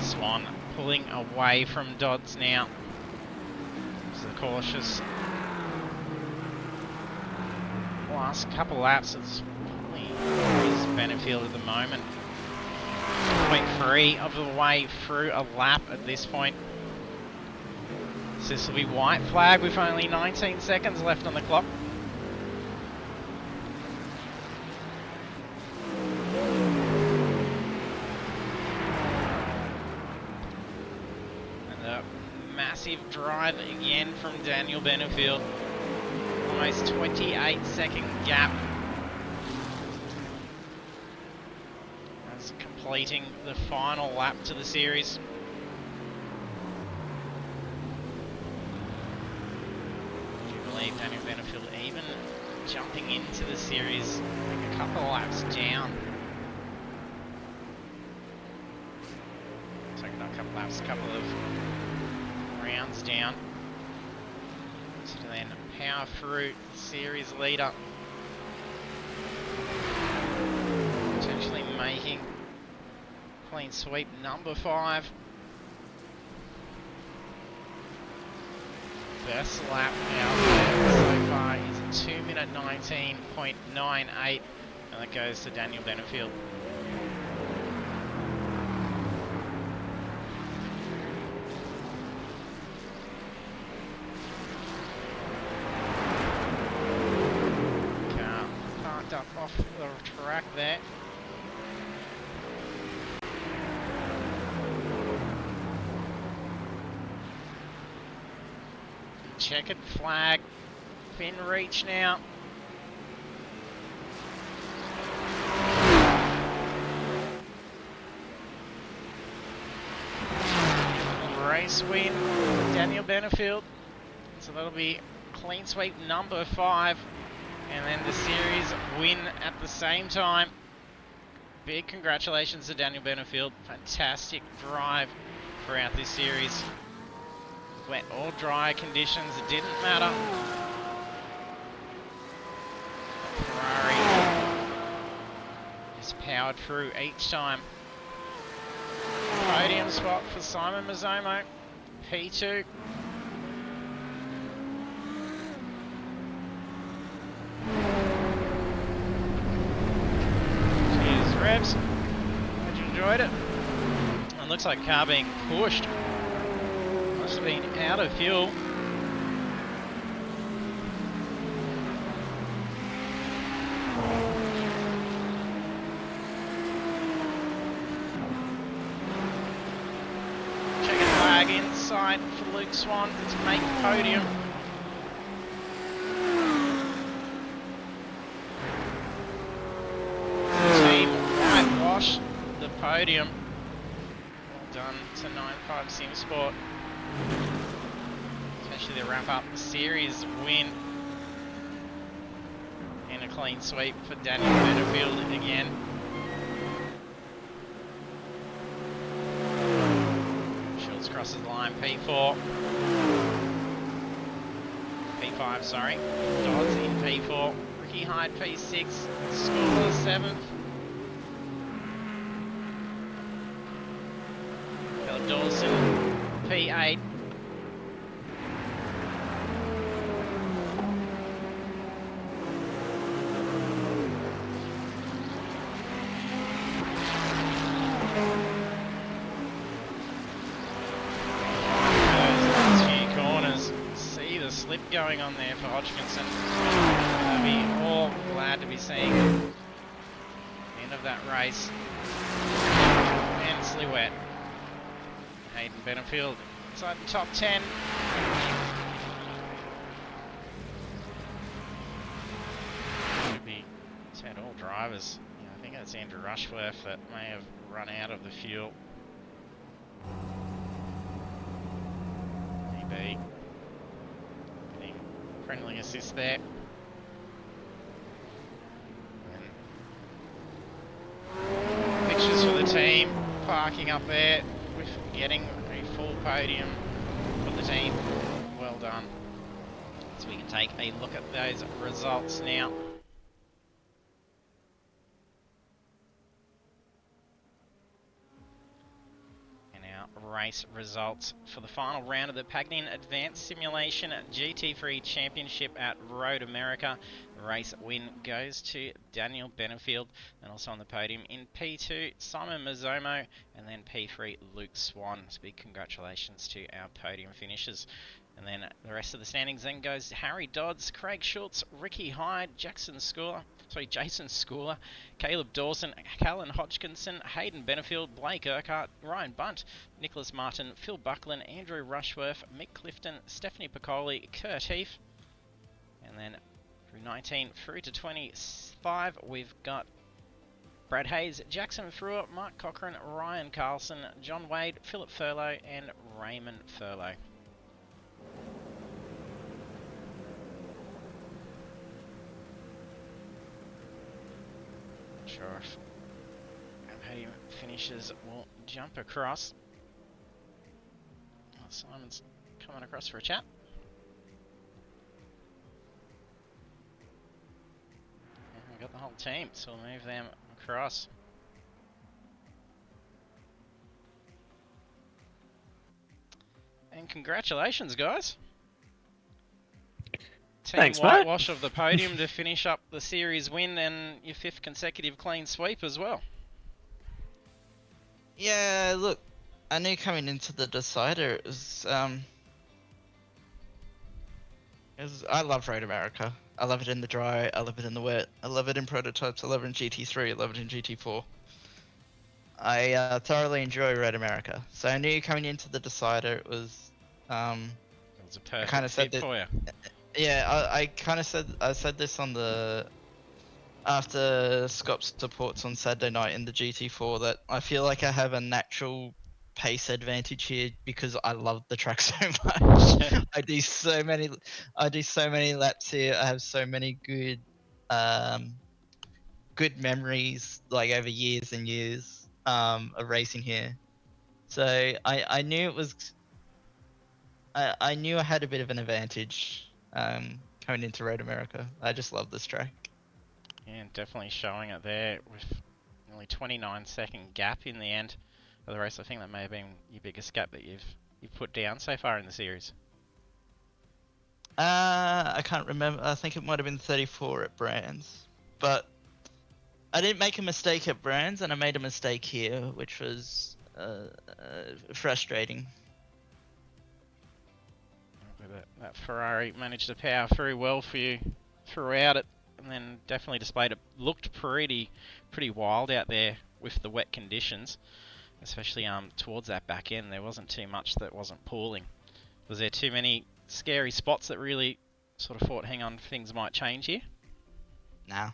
Swan pulling away from Dodds now. So cautious. Last couple laps, it's probably his Benefield at the moment. 0.3 of the way through a lap at this point. So this will be white flag with only 19 seconds left on the clock. And a massive drive again from Daniel Benefield. Almost 28-second gap. That's completing the final lap to the series. Daniel Benefield even jumping into the series a couple of laps down. So not a couple of laps, a couple of rounds down. So to then power through the series leader. Potentially making clean sweep number 5. Best lap out there so far is 2 minute 19.98, and that goes to Daniel Benefield. Car parked up off the track there. Checkered flag, fin reach now. Race win, Daniel Benefield. So that'll be clean sweep number 5, and then the series win at the same time. Big congratulations to Daniel Benefield. Fantastic drive throughout this series. Wet or dry conditions, it didn't matter. powered through each time. Podium spot for Simon Mazzomo, P2. Cheers, Revs. Hope you enjoyed it. It looks like car being pushed. Must have been out of fuel. Inside for Luke Swan to make podium. The team whitewash the podium. Well done to 95 Sim Sport. Especially to wrap up the series win. And a clean sweep for Daniel Benefield again. Crosses the line, P4. P5, sorry. Dodds in P4. Ricky Hyde, P6. Score 7th. Caleb Dawson, P8. Slip going on there for Hodgkinson. We'll be all glad to be seeing the end of that race. Immensely wet. Hayden Benefield inside the top 10. Should be said all drivers. Yeah, I think that's Andrew Rushworth that may have run out of the fuel. Maybe. Friendly assist there. And pictures for the team parking up there with getting a full podium for the team. Well done. So we can take a look at those results now. Race results for the final round of the Pagnian Advanced Simulation GT3 Championship at Road America. Race win goes to Daniel Benefield, and also on the podium in P2 Simon Mazzomo, and then P3 Luke Swan. So big congratulations to our podium finishers. And then the rest of the standings then goes Harry Dodds, Craig Schultz, Ricky Hyde, Jason Schooler, Caleb Dawson, Callan Hodgkinson, Hayden Benefield, Blake Urquhart, Ryan Bunt, Nicholas Martin, Phil Buckland, Andrew Rushworth, Mick Clifton, Stephanie Piccoli, Kurt Heath. And then through 19 through to 25, we've got Brad Hayes, Jackson Frewer, Mark Cochran, Ryan Carlson, John Wade, Philip Furlow, and Raymond Furlow. Sure if our podium finishers will jump across. Oh, Simon's coming across for a chat. And we've got the whole team, so we'll move them across. And congratulations, guys. Team Thanks, whitewash mate. of the podium to finish up the series win and your 5th consecutive clean sweep as well. Yeah, look, I knew coming into the decider it was I love Road America. I love it in the dry, I love it in the wet, I love it in prototypes, I love it in GT3, I love it in GT4. I thoroughly enjoy Road America. So I knew coming into the decider it was It was a perfect kind of said fit that, for you. yeah, I kind of said this on the after Scott's supports on Saturday night in the GT4 that I feel like I have a natural pace advantage here because I love the track so much. I do so many laps here. I have so many good memories like over years and years of racing here. So I knew it was I knew I had a bit of an advantage coming into Road America. I just love this track. Yeah, definitely showing it there with Only 29-second gap in the end of the race. I think that may have been your biggest gap that you've put down so far in the series. I can't remember. I think it might have been 34 at Brands, but I didn't make a mistake at Brands, and I made a mistake here, which was frustrating. That Ferrari managed to power through well for you throughout it, and then definitely displayed it. Looked pretty wild out there with the wet conditions, especially towards that back end. There wasn't too much that wasn't pooling. Was there too many scary spots that really sort of thought, hang on, things might change here? Nah.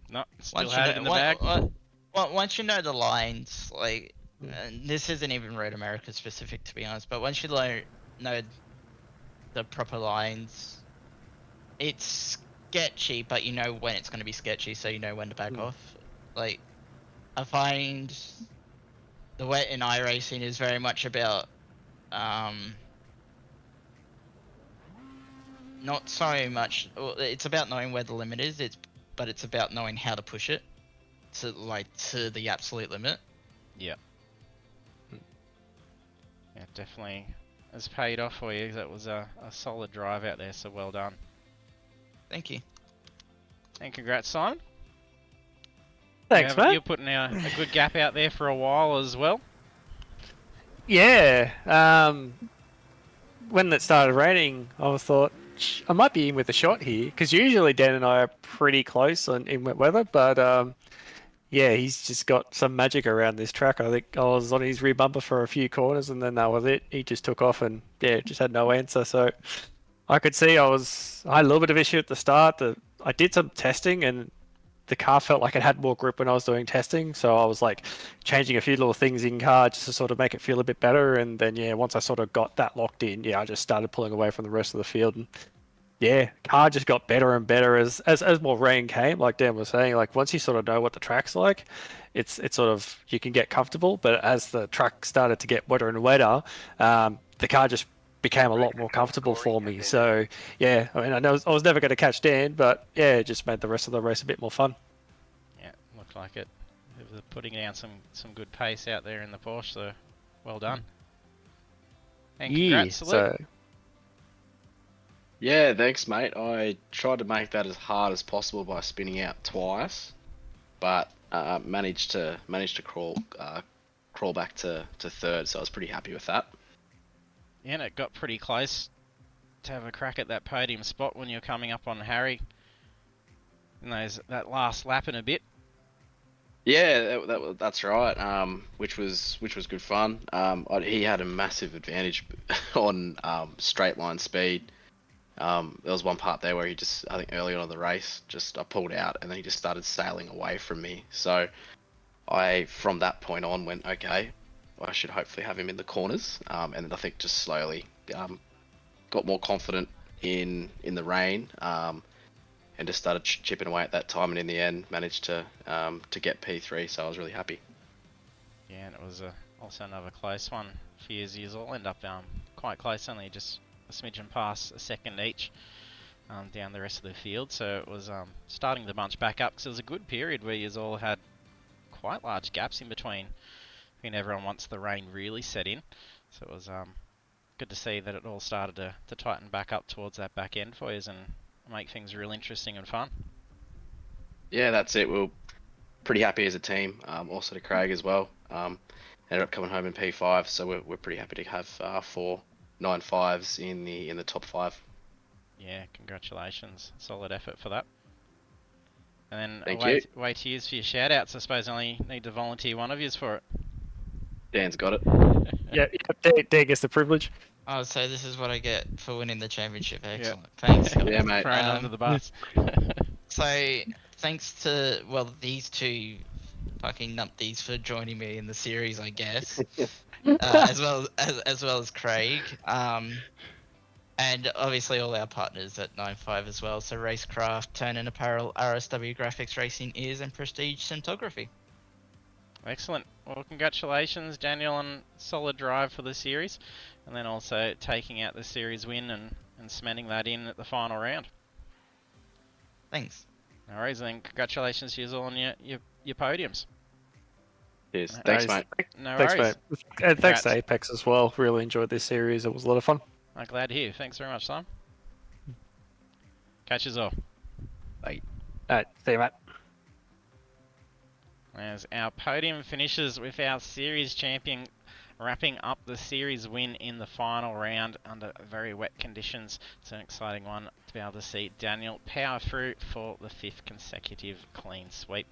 No, still had it in the bag. Once you know the lines, like, and this isn't even Road America specific, to be honest, but once you know the proper lines, it's sketchy, but you know when it's going to be sketchy, so you know when to back off. Like, I find the wet in iRacing is very much about not so much. Well, it's about knowing where the limit is. But it's about knowing how to push it to the absolute limit. Yeah. Yeah, definitely has paid off for you. That was a solid drive out there, so well done. Thank you. And congrats, Simon. Thanks, mate. You're putting a good gap out there for a while as well. Yeah. When it started raining, I thought I might be in with a shot here, because usually Dan and I are pretty close in wet weather, but yeah, he's just got some magic around this track. I think I was on his rear bumper for a few corners, and then that was it. He just took off and yeah, just had no answer. So I could see I had a little bit of issue at the start. I did some testing, and the car felt like it had more grip when I was doing testing, so I was like changing a few little things in car just to sort of make it feel a bit better. And then yeah, once I sort of got that locked in, yeah, I just started pulling away from the rest of the field, and yeah, car just got better and better as more rain came. Like Dan was saying, like once you sort of know what the track's like, it's sort of, you can get comfortable. But as the track started to get wetter and wetter, the car just became a lot more comfortable for me. So yeah, I mean, I know I was never going to catch Dan, but yeah, it just made the rest of the race a bit more fun. Yeah, looked like it. They were putting down some good pace out there in the Porsche, so well done. And congrats, Luke. Yeah, thanks, mate. I tried to make that as hard as possible by spinning out twice, but managed to crawl back to third, so I was pretty happy with that. Yeah, and it got pretty close to have a crack at that podium spot when you're coming up on Harry. And that last lap in a bit. Yeah, that's right. Which was good fun. He had a massive advantage on straight line speed. There was one part there where he just, I think early on in the race, I pulled out and then he just started sailing away from me. So I, from that point on, went, okay, I should hopefully have him in the corners. And then I think just slowly got more confident in the rain, and just started chipping away at that time. And in the end, managed to get P3. So I was really happy. Yeah, and it was also another close one for you. You all end up quite close, only just a smidgen past a second each down the rest of the field. So it was starting to bunch back up, because it was a good period where you all had quite large gaps in between everyone once the rain really set in. So it was good to see that it all started to tighten back up towards that back end for you and make things real interesting and fun. Yeah, that's it. We were pretty happy as a team. Also to Craig as well. Ended up coming home in P5, so we're pretty happy to have 4 9.5s in the top 5. Yeah, congratulations. Solid effort for that. And then wait to use for your shout outs. I suppose I only need to volunteer one of yous for it. Dan's got it. Yeah, Dan gets the privilege. Oh, so this is what I get for winning the championship. Excellent. Yep. Thanks. Yeah, mate. Thrown under the bus. So thanks to these two fucking numpties for joining me in the series, I guess, as well as Craig, and obviously all our partners at 9.5 as well. So Racecraft, Turn and Apparel, RSW Graphics, Racing Ears, and Prestige Cinematography. Excellent. Well, congratulations, Daniel, on solid drive for the series, and then also taking out the series win and cementing that in at the final round. Thanks. No worries, and then congratulations to you all on your podiums. Cheers. No Thanks, Nice. mate. No Thanks, worries. mate. And thanks to Congrats. Apex as well. Really enjoyed this series. It was a lot of fun. I'm glad to hear. Thanks very much, Sam. Catch us all. Bye. Alright, see you, mate. As our podium finishes with our series champion wrapping up the series win in the final round under very wet conditions. It's an exciting one to be able to see Daniel power through for the 5th consecutive clean sweep.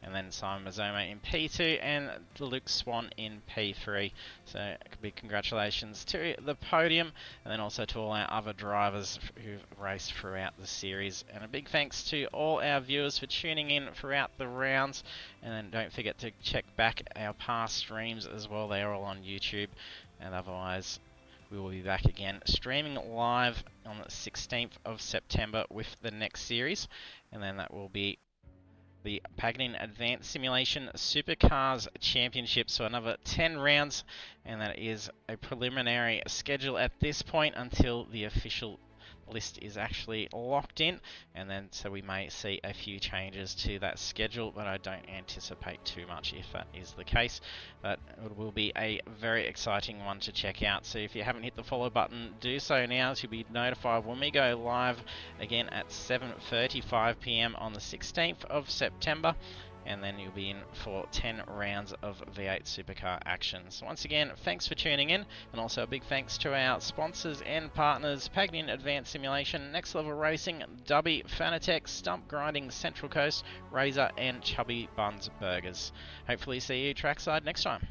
And then Simon Mazzoma in P2 and Luke Swan in P3. So big congratulations to the podium and then also to all our other drivers who've raced throughout the series. And a big thanks to all our viewers for tuning in throughout the rounds. And then don't forget to check back our past streams as well. They're all on YouTube. And otherwise, we will be back again streaming live on the 16th of September with the next series. And then that will be the Pagnian Advanced Simulation Supercars Championship. So another 10 rounds. And that is a preliminary schedule at this point until the official list is actually locked in, and then so we may see a few changes to that schedule, but I don't anticipate too much if that is the case. But it will be a very exciting one to check out, so if you haven't hit the follow button, do so now to be notified when we go live again at 7:35 PM on the 16th of September. And then you'll be in for 10 rounds of V8 Supercar action. So once again, thanks for tuning in, and also a big thanks to our sponsors and partners, Pagnian Advanced Simulation, Next Level Racing, Dubby, Fanatec, Stump Grinding, Central Coast, Razor, and Chubby Buns Burgers. Hopefully see you trackside next time.